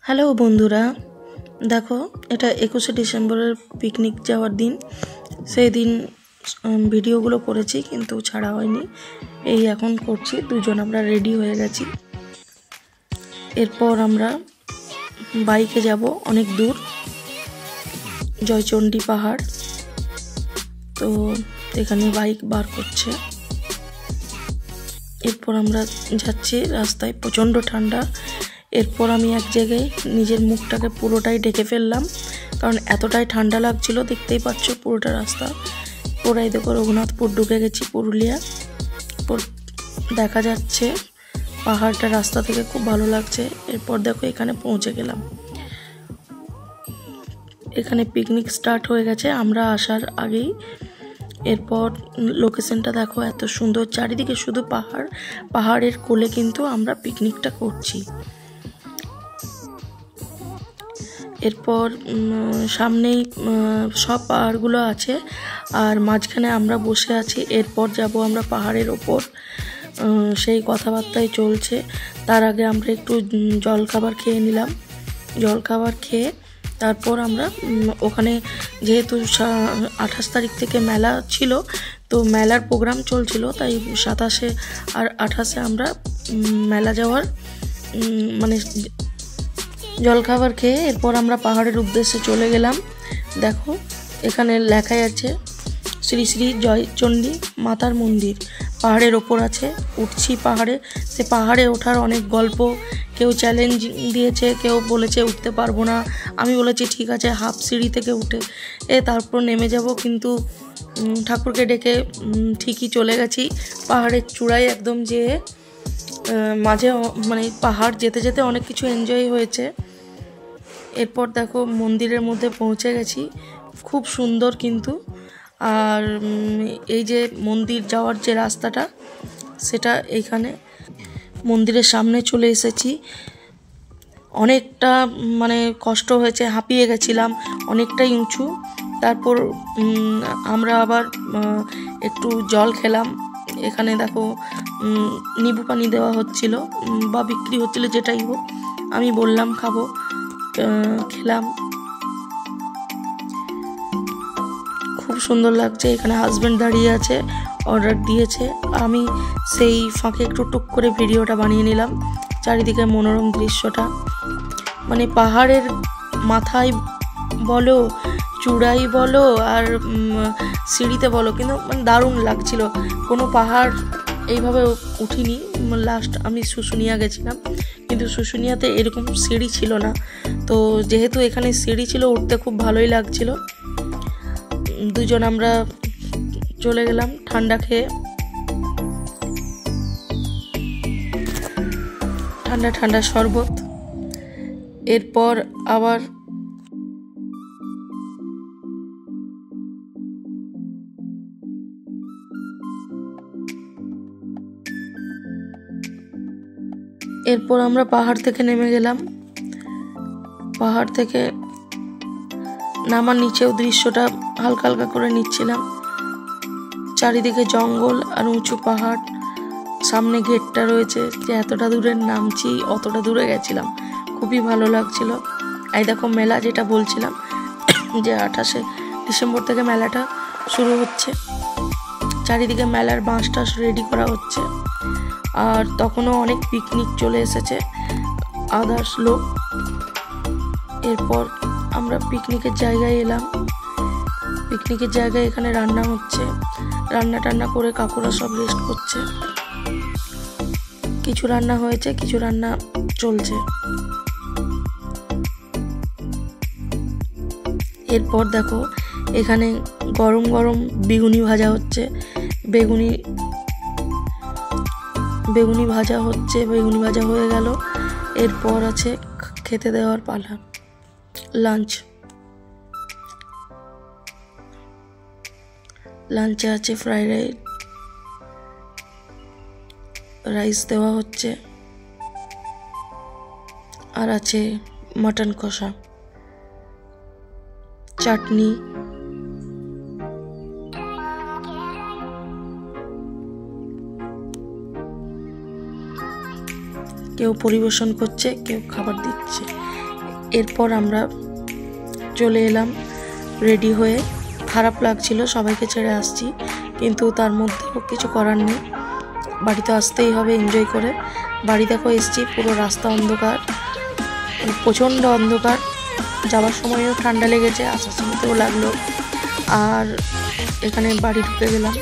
Hello বন্ধুরা, দেখো এটা 21শে ডিসেম্বরের পিকনিক যাওয়ার দিন। সেই দিন ভিডিওগুলো করেছি কিন্তু ছাড়া হয়নি, এই এখন করছি। দুজন আমরা রেডি হয়ে গেছি। এরপর আমরা বাইকে যাব অনেক দূর, জয়চণ্ডী পাহাড়। তো এখানে বাইক বার করছে। এরপর আমরা যাচ্ছি, রাস্তায় প্রচণ্ড ঠান্ডা। এরপর আমি এক জায়গায় নিজের মুখটাকে পুরোটাই ঢেকে ফেললাম, কারণ এতটাই ঠান্ডা লাগছিল। দেখতেই পাচ্ছ পুরোটা রাস্তা। পুরাই দেখো রঘুনাথপুর ঢুকে গেছি, পুরুলিয়া। দেখা যাচ্ছে পাহাড়টা রাস্তা থেকে, খুব ভালো লাগছে। এরপর দেখো এখানে পৌঁছে গেলাম। এখানে পিকনিক স্টার্ট হয়ে গেছে আমরা আসার আগেই। এরপর লোকেশনটা দেখো, এত সুন্দর, চারিদিকে শুধু পাহাড়। পাহাড়ের কোলে কিন্তু আমরা পিকনিকটা করছি। এরপর সামনেই সব পাহাড়গুলো আছে, আর মাঝখানে আমরা বসে আছি। এরপর যাব আমরা পাহাড়ের ওপর, সেই কথাবার্তাই চলছে। তার আগে আমরা একটু জলখাবার খেয়ে নিলাম। জলখাবার খেয়ে তারপর আমরা ওখানে, যেহেতু 28 তারিখ থেকে মেলা ছিল, তো মেলার প্রোগ্রাম চলছিল, তাই 27 আর 28 আমরা মেলা যাওয়ার জলখাবার খেয়ে এরপর আমরা পাহাড়ের উদ্দেশ্যে চলে গেলাম। দেখো এখানে লেখাই আছে শ্রী শ্রী জয়চণ্ডী মাতার মন্দির। পাহাড়ের ওপর আছে, উঠছি পাহাড়ে। সে পাহাড়ে ওঠার অনেক গল্প, কেউ চ্যালেঞ্জ দিয়েছে, কেউ বলেছে উঠতে পারবো না। আমি বলেছি ঠিক আছে, হাফ সিঁড়ি থেকে উঠে তারপর নেমে যাব। কিন্তু ঠাকুরকে ডেকে ঠিকই চলে গেছি পাহাড়ের চূড়ায় একদম। যেয়ে মাঝে পাহাড় যেতে যেতে অনেক কিছু এনজয় হয়েছে। এরপর দেখো মন্দিরের মধ্যে পৌঁছে গেছি, খুব সুন্দর কিন্তু। আর এই যে মন্দির যাওয়ার যে রাস্তাটা, সেটা এইখানে মন্দিরের সামনে চলে এসেছি। অনেকটা কষ্ট হয়েছে, হাঁপিয়ে গেছিলাম, অনেকটাই উঁচু। তারপর আমরা আবার একটু জল খেলাম। এখানে দেখো নিবু পানি দেওয়া হচ্ছিল বা বিক্রি হচ্ছিল, যেটাই হোক। আমি বললাম খাবো, খেলাম। খুব সুন্দর লাগছে। এখানে হাজব্যান্ড দাঁড়িয়ে আছে, অর্ডার দিয়েছে। আমি সেই ফাঁকে একটু টুক করে ভিডিওটা বানিয়ে নিলাম। চারিদিকে মনোরম দৃশ্যটা, পাহাড়ের মাথায় বলো, চূড়াই বলো, আর সিঁড়িতে বলো, কিন্তু দারুণ লাগছিল। কোনো পাহাড় এইভাবে উঠিনি। লাস্ট আমি শুশুনিয়া গেছিলাম, কিন্তু শুশুনিয়াতে এরকম সিঁড়ি ছিল না। তো যেহেতু এখানে সিঁড়ি ছিল, উঠতে খুব ভালোই লাগছিল। দুজন আমরা চলে গেলাম ঠান্ডা খেয়ে, ঠান্ডা ঠান্ডা শরবত। এরপর আবার আমরা পাহাড় থেকে নেমে গেলাম। পাহাড় থেকে নামার নিচেও দৃশ্যটা হালকা হালকা করে নিচ্ছিলাম। চারিদিকে জঙ্গল আর উঁচু পাহাড়। সামনে গেটটা রয়েছে, যে এতটা দূরে নামছি, অতটা দূরে গেছিলাম, খুবই ভালো লাগছিল। এই দেখো মেলা, যেটা বলছিলাম যে 28শে ডিসেম্বর থেকে মেলাটা শুরু হচ্ছে। চারিদিকে মেলার বাঁশ টাস রেডি করা হচ্ছে। আর তখনও অনেক পিকনিক চলে এসেছে, আদার্স লোক। এরপর আমরা পিকনিকের জায়গায় এলাম। পিকনিকের জায়গায় এখানে রান্না হচ্ছে, রান্না টান্না করে কাকুরা সব রেস্ট করছে। কিছু রান্না হয়েছে, কিছু রান্না চলছে। এরপর দেখো এখানে গরম গরম বেগুনি ভাজা হচ্ছে। বেগুনি ভাজা হচ্ছে, বেগুনি ভাজা হয়ে গেল। এরপর আছে খেতে দেওয়ার পালা, লাঞ্চে আছে ফ্রাইড রাইস দেওয়া হচ্ছে, আর আছে মাটন কষা, চাটনি। কেউ পরিবেশন করছে, কেউ খাবার দিচ্ছে। এরপর আমরা চলে এলাম রেডি হয়ে। খারাপ লাগছিল সবাইকে ছেড়ে আসছি, কিন্তু তার মধ্যেও কিছু করার নেই, বাড়িতে আসতেই হবে এনজয় করে। বাড়ি দেখো এসছি, পুরো রাস্তা অন্ধকার, প্রচণ্ড অন্ধকার। যাওয়ার সময়ও ঠান্ডা লেগেছে, আসার সময়তেও লাগলো। আর এখানে বাড়ি ঢুকে গেলাম।